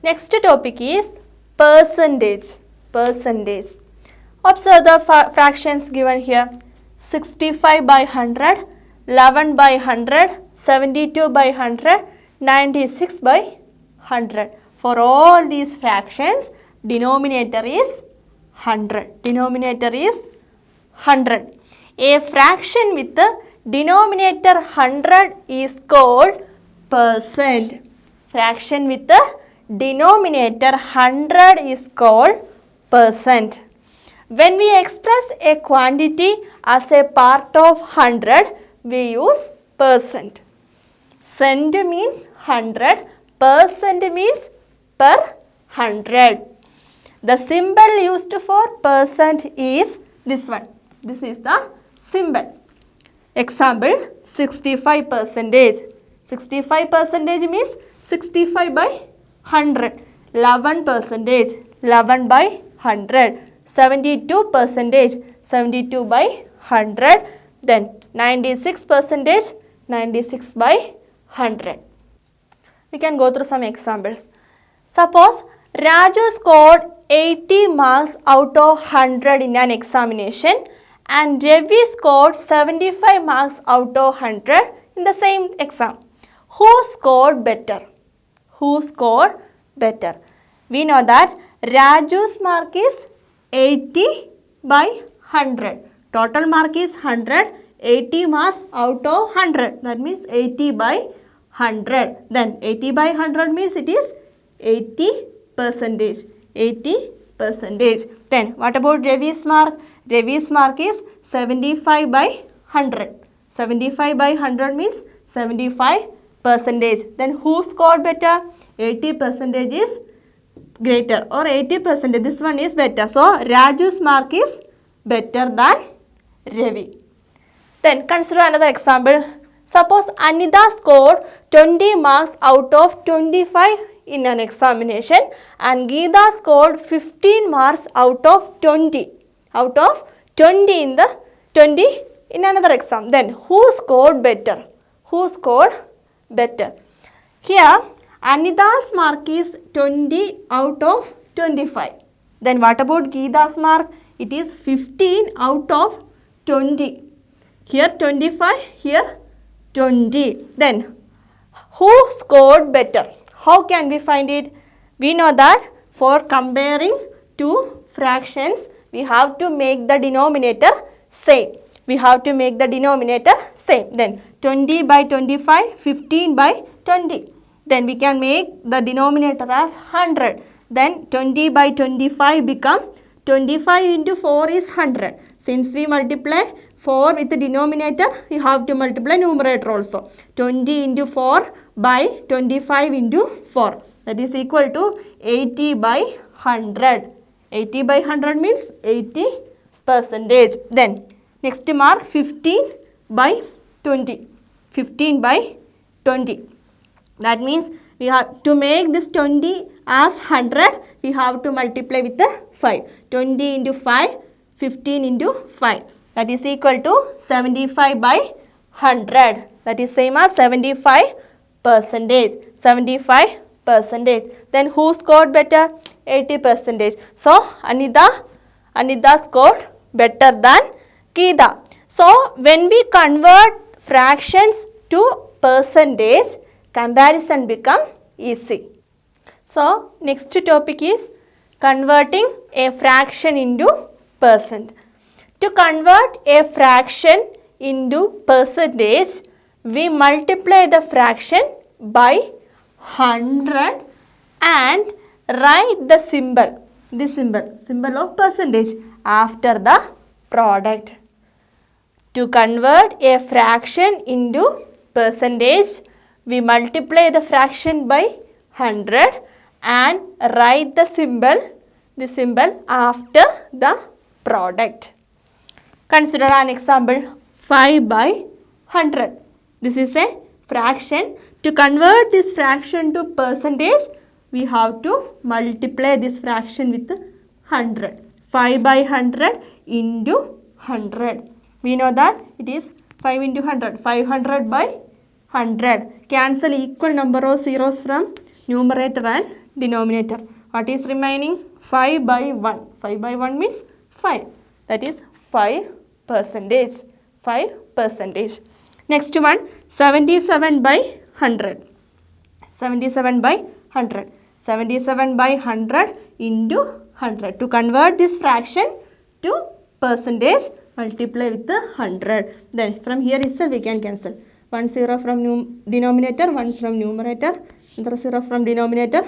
Next topic is percentage. Percentage. Observe the fractions given here. 65 by 100, 11 by 100, 72 by 100, 96 by 100. For all these fractions, denominator is 100. Denominator is 100. A fraction with the denominator 100 is called percent. Fraction with the denominator 100 is called percent. When we express a quantity as a part of 100, we use percent. Cent means 100, percent means per 100. The symbol used for percent is this one. This is the symbol. Example, 65 percentage. 65 percentage means 65 by 100. 11 percentage, 11 by 100. 72 percentage, 72 by 100. Then 96 percentage, 96 by 100. We can go through some examples. Suppose Raju scored 80 marks out of 100 in an examination and Ravi scored 75 marks out of 100 in the same exam. Who scored better? Who scored better? We know that Raju's mark is 80 by 100. Total mark is 100. 80 marks out of 100. That means 80 by 100. Then 80 by 100 means it is 80 percentage. 80 percentage. Then what about Ravi's mark? Ravi's mark is 75 by 100. 75 by 100 means 75 percentage. Then who scored better? 80 percentage is greater, or 80%. This one is better. So Raju's mark is better than Ravi. Then consider another example. Suppose Anita scored 20 marks out of 25 in an examination and Geeta scored 15 marks out of 20. Out of 20 in the 20 in another exam. Then who scored better? Who scored better? Here Anita's mark is 20 out of 25. Then what about Geeta's mark? It is 15 out of 20. Here 25, here 20. Then who scored better? How can we find it? We know that for comparing two fractions, we have to make the denominator same. We have to make the denominator same. Then 20 by 25, 15 by 20. Then we can make the denominator as 100. Then 20 by 25 become 25 into 4 is 100. Since we multiply 4 with the denominator, we have to multiply numerator also. 20 into 4 by 25 into 4. That is equal to 80 by 100. 80 by 100 means 80 percentage. Then next mark 15 by 20. 15 by 20. That means we have to make this 20 as 100, we have to multiply with the 5. 20 into 5, 15 into 5. That is equal to 75 by 100. That is same as 75 percentage. 75 percentage. Then who scored better? 80 percentage. So Anita scored better than Geeta. So when we convert fractions to percentage, comparison become easy. So next topic is converting a fraction into percent. To convert a fraction into percentage, we multiply the fraction by 100 and write the symbol, symbol of percentage after the product. To convert a fraction into percentage, we multiply the fraction by 100 and write the symbol after the product. Consider an example, 5 by 100. This is a fraction. To convert this fraction to percentage, we have to multiply this fraction with 100. 5 by 100 into 100. We know that it is 5 into 100. 500 by 100. Cancel equal number of zeros from numerator and denominator. What is remaining? 5 by 1. 5 by 1 means 5. That is 5%. 5%. Next one, 77 by 100. 77 by 100. 77 by 100 into 100. To convert this fraction to percentage, multiply with the 100. Then from here itself we can cancel. 1 0 from denominator, 1 from numerator, another 0 from denominator,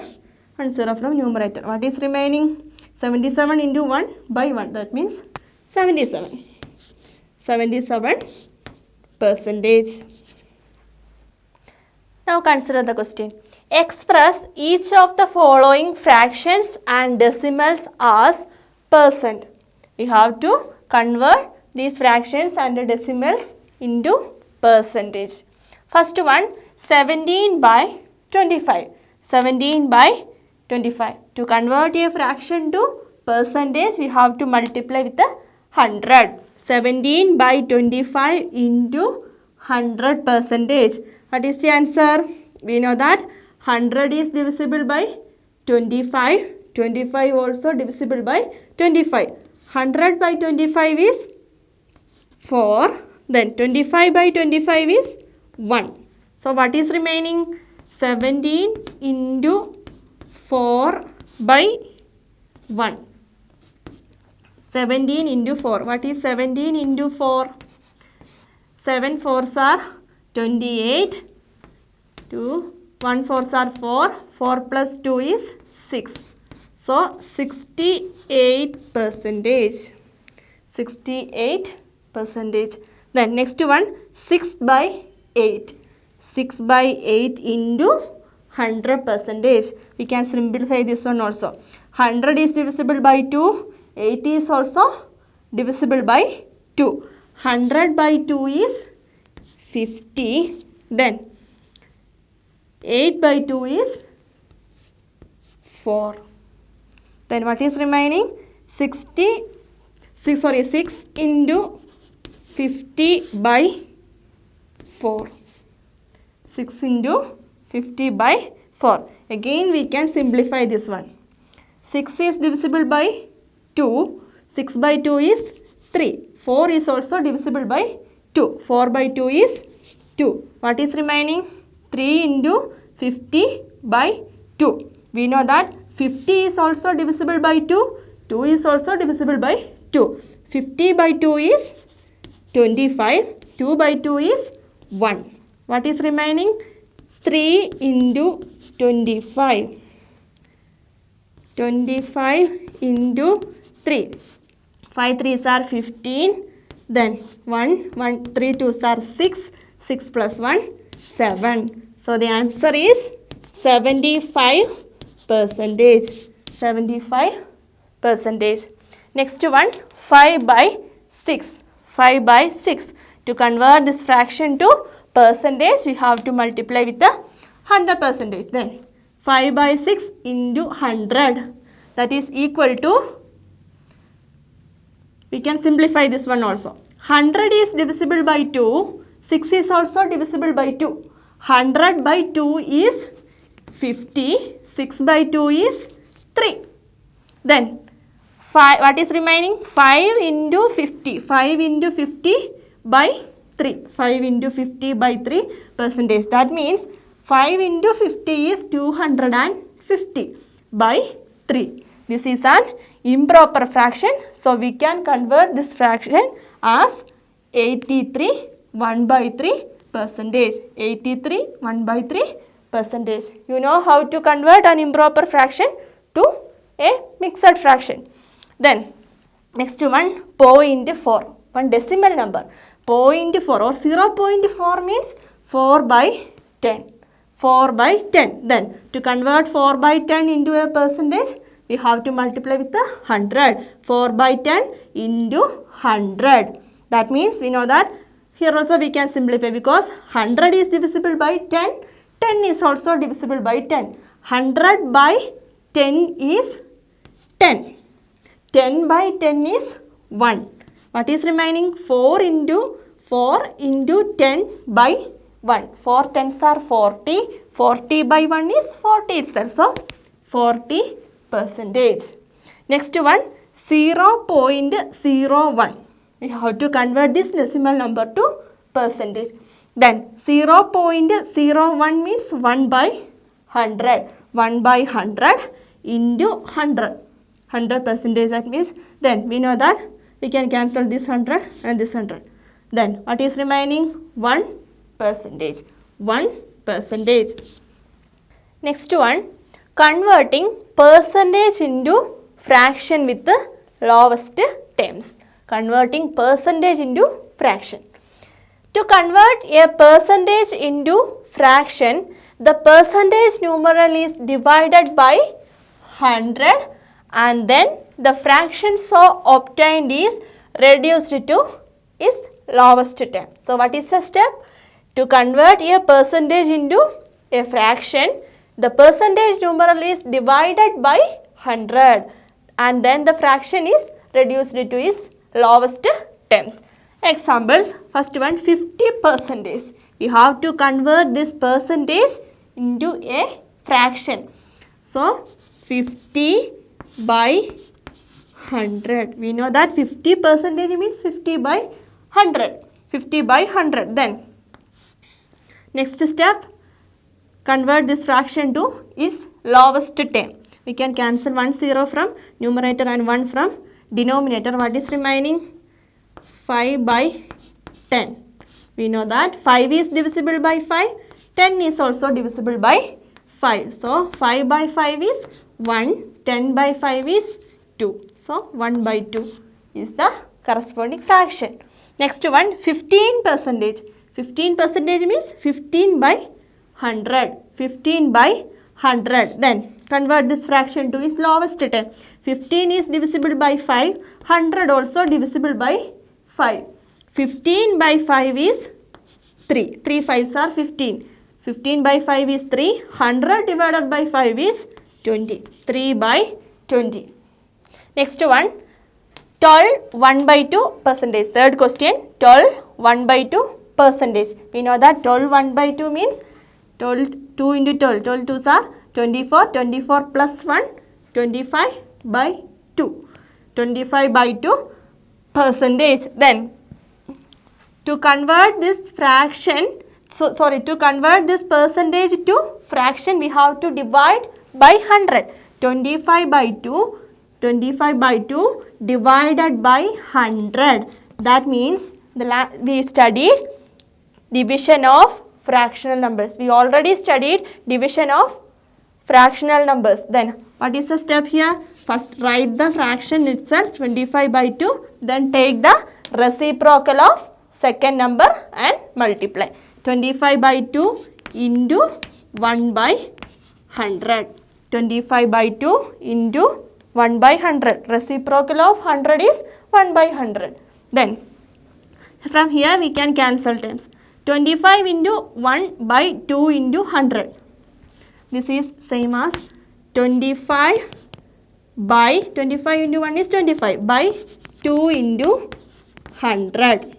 1 0 from numerator. What is remaining? 77 into 1 by 1. That means 77. 77%. Now consider the question. Express each of the following fractions and decimals as percent. We have to convert these fractions and decimals into percentage. First one, 17 by 25. 17 by 25. To convert a fraction to percentage, we have to multiply with the 100. 17 by 25 into 100%. What is the answer? We know that 100 is divisible by 25. 25 also divisible by 25. 100 by 25 is 4. Then 25 by 25 is 1. So what is remaining? 17 into 4 by 1. 17 into 4. What is 17 into 4? 7 4s are 28. 2. 1 4s are 4. 4 plus 2 is 6. So 68%. 68%. Then next one, 6 by 8. 6 by 8 into 100%. We can simplify this one also. 100 is divisible by 2. 8 is also divisible by 2. 100 by 2 is 50. Then 8 by 2 is 4. Then what is remaining? 6 into 50 by 4. 6 into 50 by 4. Again we can simplify this one. 6 is divisible by 2. 6 by 2 is 3. 4 is also divisible by 2. 4 by 2 is 2. What is remaining? 3 into 50 by 2. We know that 50 is also divisible by 2. 2 is also divisible by 2. 50 by 2 is 25. 2 by 2 is 1. What is remaining? 3 into 25. 25 into 3. 5 3s are 15. Then 1 3 2s are 6. 6 plus 1 7. So the answer is 75%. 75%. Next one, 5 by 6. 5 by 6. To convert this fraction to percentage, we have to multiply with the 100%. Then 5 by 6 into 100. That is equal to, we can simplify this one also. 100 is divisible by 2. 6 is also divisible by 2. 100 by 2 is 50. 6 by 2 is 3. Then 5, what is remaining? 5 into 50. 5 into 50 by 3. 5 into 50 by 3%. That means 5 into 50 is 250 by 3. This is an improper fraction. So we can convert this fraction as 83 1 by 3%. 83 1 by 3%. You know how to convert an improper fraction to a mixed fraction. Then next one, 0.4. One decimal number. 0.4 or 0.4 means 4 by 10. 4 by 10. Then to convert 4 by 10 into a percentage, we have to multiply with the 100. 4 by 10 into 100. That means we know that here also we can simplify because 100 is divisible by 10. 10 is also divisible by 10. 100 by 10 is 10. 10 by 10 is 1. What is remaining? 4 into 10 by 1. 4 tens are 40. 40 by 1 is 40 itself. So 40 percentage. Next one, 0.01. We have to convert this decimal number to percentage. Then 0.01 means 1 by 100. 1 by 100 into 100. 100 percentage, that means, then we know that we can cancel this 100 and this 100. Then what is remaining? 1 percentage. 1 percentage. Next one, converting percentage into fraction with the lowest terms. Converting percentage into fraction. To convert a percentage into fraction, the percentage numeral is divided by 100 and then the fraction so obtained is reduced to its lowest term. So what is the step? To convert a percentage into a fraction, the percentage numeral is divided by 100 and then the fraction is reduced to its lowest terms. Examples, first one, 50 percentage. We have to convert this percentage into a fraction. So 50 by 100. We know that 50 percentage means 50 by 100. 50 by 100. Then next step, convert this fraction to its lowest term. We can cancel 1 0 from numerator and 1 from denominator. What is remaining? 5 by 10. We know that 5 is divisible by 5. 10 is also divisible by 5. So 5 by 5 is 1. 10 by 5 is 2. So 1 by 2 is the corresponding fraction. Next one, 15 percentage. 15 percentage means 15 by 100. 15 by 100. Then convert this fraction to its lowest term. 15 is divisible by 5. 100 also divisible by 5. 15 by 5 is 3. 3 5s are 15. 15 by 5 is 3. 100 divided by 5 is 20. 3 by 20. Next one, 12 1 by 2 percentage. Third question, 12 1 by 2 percentage. We know that 12 1 by 2 means 12 2 into 12. 12 2s are 24. 24 plus 1, 25 by 2. 25 by 2 percentage. Then to convert this fraction, to convert this percentage to fraction, we have to divide by 100. 25 by 2, 25 by 2 divided by 100. That means we studied division of fractional numbers. We already studied division of fractional numbers. Then what is the step here? First write the fraction itself, 25 by 2. Then take the reciprocal of second number and multiply. 25 by 2 into 1 by 100. 25 by 2 into 1 by 100. Reciprocal of 100 is 1 by 100. Then from here we can cancel terms. 25 into 1 by 2 into 100. This is same as 25 by 25 into 1 is 25 by 2 into 100.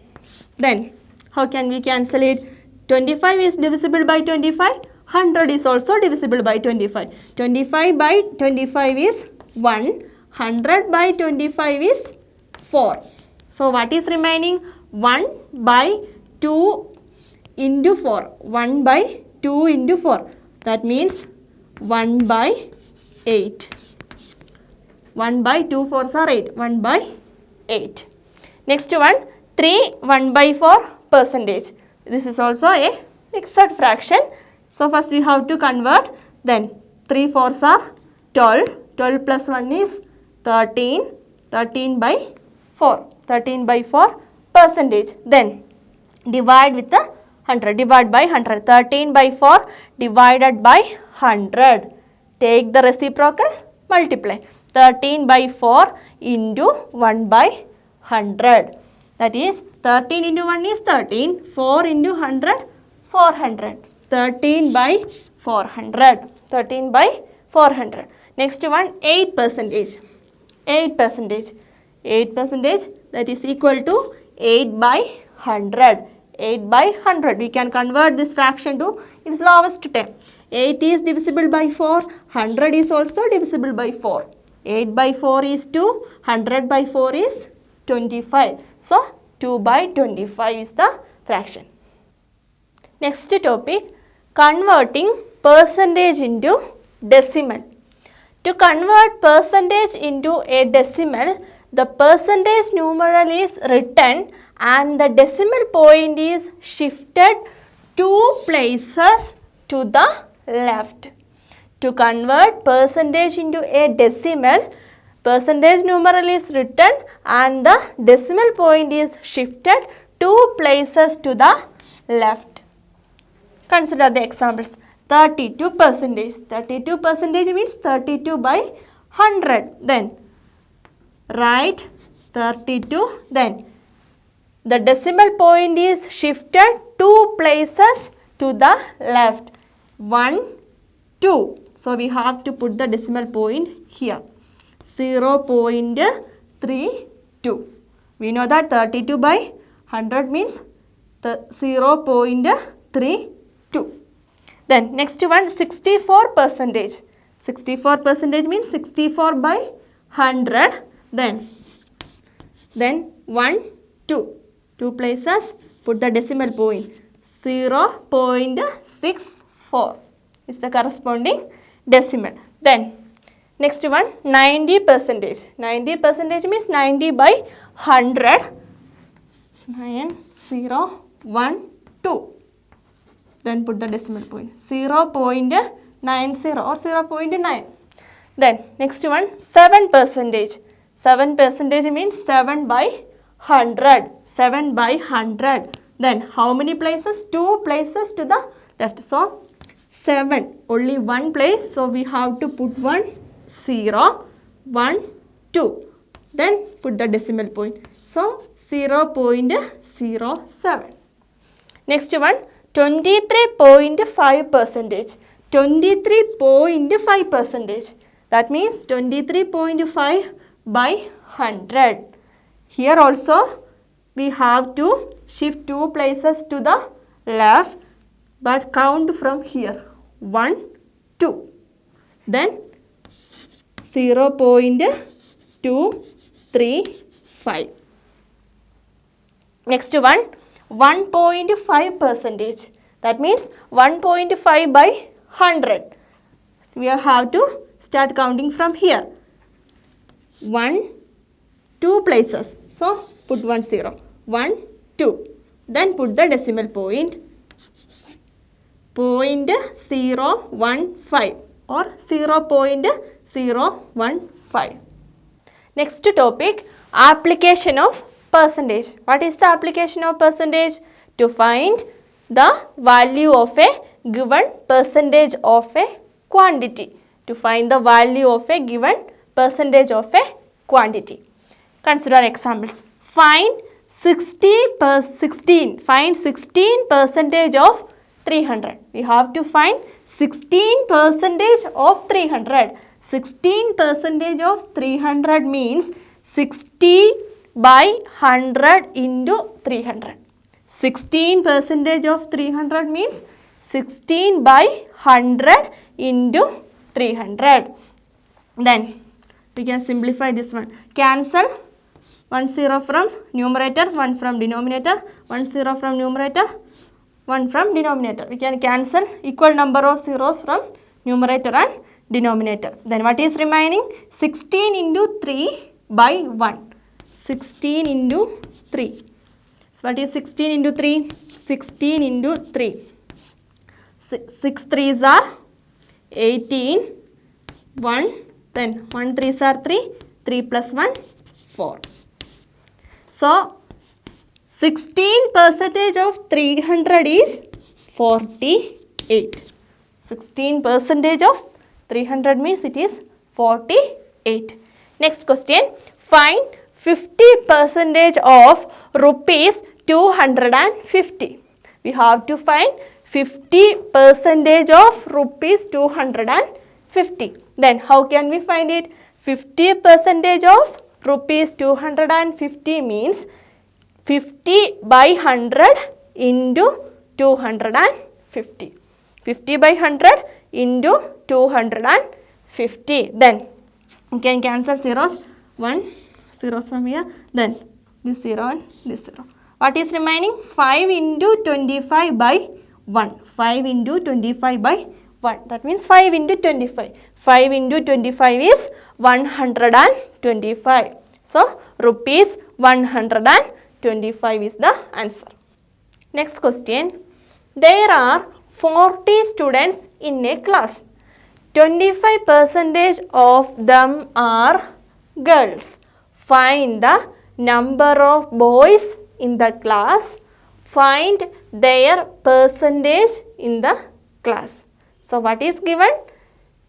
Then how can we cancel it? 25 is divisible by 25. 100 is also divisible by 25. 25 by 25 is 1. 100 by 25 is 4. So what is remaining? 1 by 2 into 4. 1 by 2 into 4. That means 1 by 8. 1 by 2 4s are 8. 1 by 8. Next one, 3 1 by 4 percentage. This is also a mixed fraction. So first we have to convert. Then 3 4s are 12. 12 plus 1 is 13. 13 by 4. 13 by 4 percentage. Then divide with the 100. Divide by 100. 13 by 4 divided by 100. Take the reciprocal, multiply. 13 by 4 into 1 by 100. That is 13 into 1 is 13. 4 into 100, 400. 13 by 400. 13 by 400. Next one, 8 percentage. 8 percentage. 8 percentage, that is equal to 8 by 100. 8 by 100. We can convert this fraction to its lowest term. 8 is divisible by 4. 100 is also divisible by 4. 8 by 4 is 2. 100 by 4 is 25. So, 2 by 25 is the fraction. Next topic, converting percentage into decimal. To convert percentage into a decimal, the percentage numeral is written and the decimal point is shifted 2 places to the left. To convert percentage into a decimal, percentage numeral is written and the decimal point is shifted 2 places to the left. Consider the examples. 32 percentage. 32 percentage means 32 by 100. Then write 32. Then the decimal point is shifted 2 places to the left. 1, 2. So we have to put the decimal point here. 0.32. We know that 32 by 100 means 0.32. Then next one, 64 percentage. 64 percentage means 64 by 100. Then 1, 2. 2 places, put the decimal point. 0.64 is the corresponding decimal. Then next one, 90 percentage. 90 percentage means 90 by 100. 9, 0, 1, 2. Then put the decimal point. 0.90 or 0.9. Then next one, 7 percentage. 7 percentage means 7 by 100. 7 by 100. Then how many places? 2 places to the left. So 7, only one place. So we have to put 1, 0, 1, 2. Then put the decimal point. So 0.07. Next one, 23.5 percentage. 23.5 percentage. That means 23.5 by 100. Here also we have to shift 2 places to the left, but count from here. 1, 2. Then 0.235. Next one, 1.5 percentage. That means 1.5 by 100. We have to start counting from here. 1, 2 places. So put 1, 0. 1, 2. Then put the decimal point. 0.015 or 0.015. Next topic, application of percentage. What is the application of percentage? To find the value of a given percentage of a quantity. To find the value of a given percentage of a quantity. Consider examples. Find 16 percentage of 300. We have to find 16 percentage of 300. 16 percentage of 300 means 60 by 100 into 300. 16 percentage of 300 means 16 by 100 into 300. Then we can simplify this one. Cancel 1 0 from numerator, 1 from denominator, 1 0 from numerator, 1 from denominator. We can cancel equal number of zeros from numerator and denominator. Then what is remaining? 16 into 3 by 1. 16 into 3. So what is 16 into 3? 16 into 3. 6 3s are 18. 1. Then 1 3s are 3. 3 plus 1, 4. So 16 percentage of 300 is 48. 16 percentage of 300 means it is 48. Next question. Find 50 percentage of rupees 250. We have to find 50 percentage of rupees 250. Then how can we find it? 50 percentage of rupees 250 means 50 by 100 into 250. 50 by 100 into 250. Then you can cancel zeros. 1 zeros from here. Then this 0 and this 0. What is remaining? 5 into 25 by 1. 5 into 25 by 1. That means 5 into 25. 5 into 25 is 125. So, rupees 125 is the answer. Next question. There are 40 students in a class. 25% of them are girls. Find the number of boys in the class. Find their percentage in the class. So, what is given?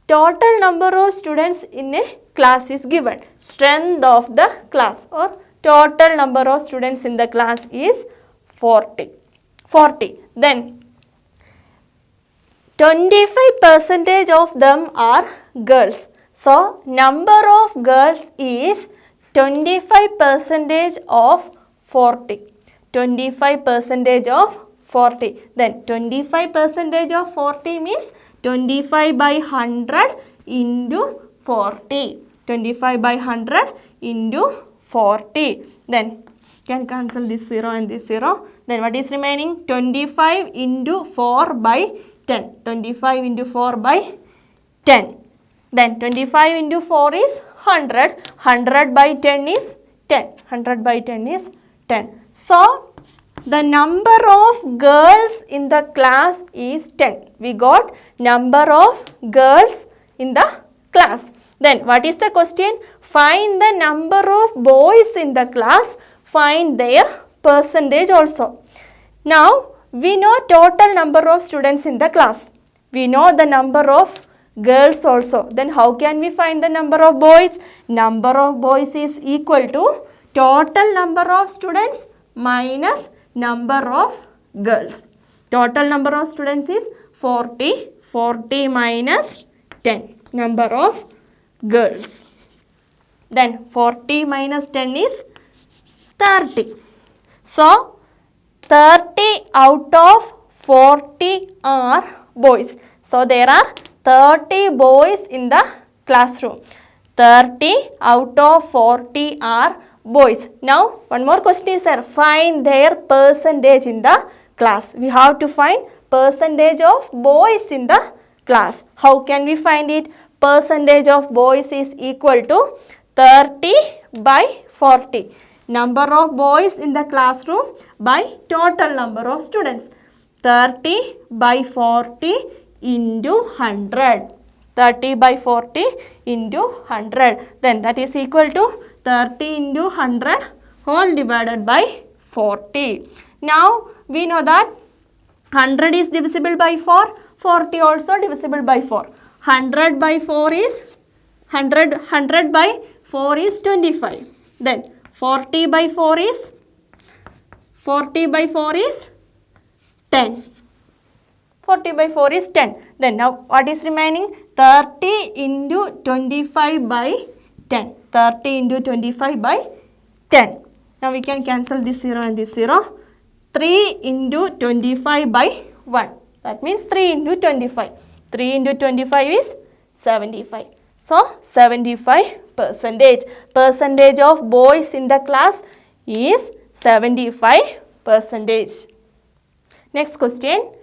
Total number of students in a class is given. Strength of the class or total number of students in the class is 40. Then 25% of them are girls. So, number of girls is 25% of 40. 25% of 40. Then 25% of 40 means 25 by 100 into 40. 25 by 100 into 40. Then can cancel this 0 and this 0. Then what is remaining? 25 into 4 by 10. 25 into 4 by 10. Then 25 into 4 is 100. 100 by 10 is 10. 100 by 10 is 10. So, the number of girls in the class is 10. We got number of girls in the class. Then what is the question? Find the number of boys in the class. Find their percentage also. Now, we know total number of students in the class. We know the number of girls also. Then how can we find the number of boys? Number of boys is equal to total number of students minus number of girls. Total number of students is 40. 40 minus 10. Number of girls. Then 40 minus 10 is 30. So, 30 out of 40 are boys. So, there are 30 boys in the classroom. 30 out of 40 are boys. Now, one more question is there. Find their percentage in the class. We have to find percentage of boys in the class. How can we find it? Percentage of boys is equal to 30 by 40. Number of boys in the classroom by total number of students. 30 by 40 into 100. 30 by 40 into 100. Then that is equal to 30 into 100 whole divided by 40. Now we know that 100 is divisible by 4. 40 also divisible by 4. 100 by 4 is 100 by 4 is 25. Then 40 by 4 is 10. 40 by 4 is 10. Then now what is remaining? 30 into 25 by 10. 30 into 25 by 10. Now we can cancel this 0 and this 0. 3 into 25 by 1. That means 3 into 25. 3 into 25 is 75. So, 75%. Percentage of boys in the class is 75%. Next question.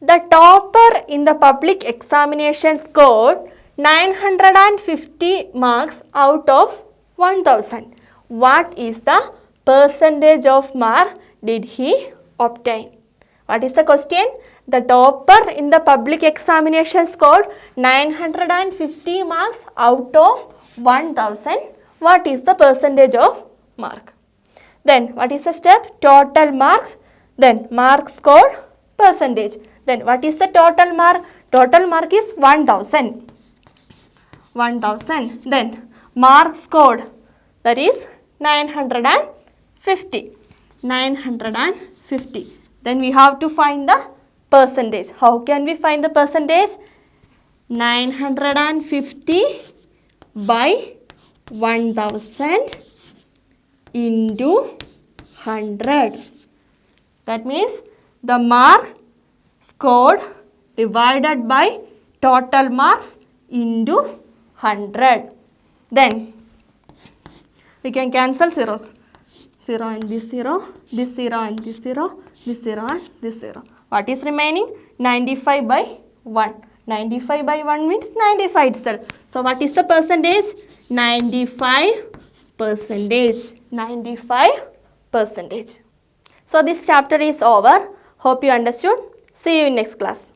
The topper in the public examination scored 950 marks out of 1000. What is the percentage of mark did he obtain? What is the question? The topper in the public examination scored 950 marks out of 1000. What is the percentage of mark? Then what is the step? Total marks. Then mark scored percentage. Then what is the total mark? Total mark is 1000. 1000. Then mark scored, that is 950. 950. Then we have to find the percentage. How can we find the percentage? 950 by 1000 into 100. That means the mark scored divided by total marks into 100. Then we can cancel zeros. 0 and this 0, this 0 and this 0, this 0 and this 0. What is remaining? 95 by 1. 95 by 1 means 95 itself. So what is the percentage? 95 percentage. 95 percentage. So this chapter is over. Hope you understood. See you in next class.